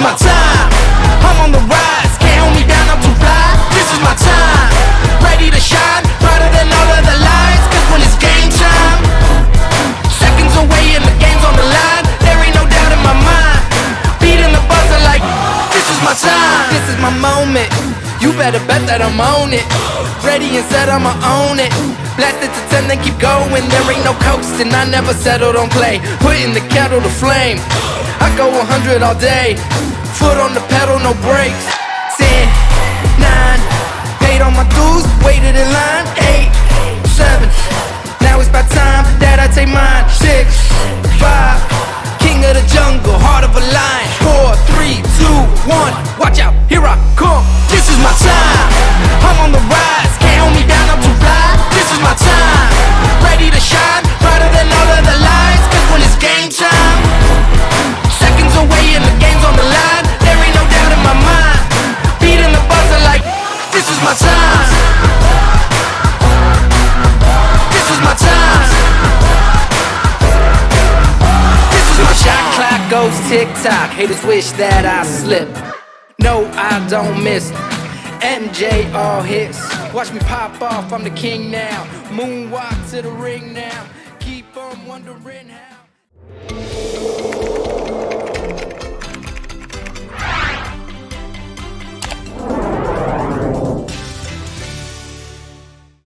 my time. I'm on the rise, can't hold me down, I'm too fly. This is my time, ready to shine, brighter than all of the lights. Cause when it's game time, seconds away and the game's on the line. There ain't no doubt in my mind, beating the buzzer like this is my time. This is my moment, you better bet that I'm on it. Ready and set, I'ma own it. Blast it to 10, then keep going. There ain't no coasting, I never settle, don't play. Putting the kettle to flame, I go 100 all day. Foot on the pedal, no brakes. 10, 9, paid all my dues, waited in line. 8, 7, now it's about time that I take mine. 6, 5, king of the jungle, heart of a lion. 4, 3, 2, 1, watch out, here I come. This is my time, I'm on the rise, can't hold me down, I'm too fly. This is my time, ready to shine, brighter than all of the lights. Cause when it's game time, seconds away and the game's on the line. There ain't no doubt in my mind, beating the buzzer like this is my time. This is my time. This is my shot clock goes tick-tock. Haters wish that I slip. No, I don't miss. MJ all hits. Watch me pop off, I'm the king now. Moonwalk to the ring now. Keep on wondering how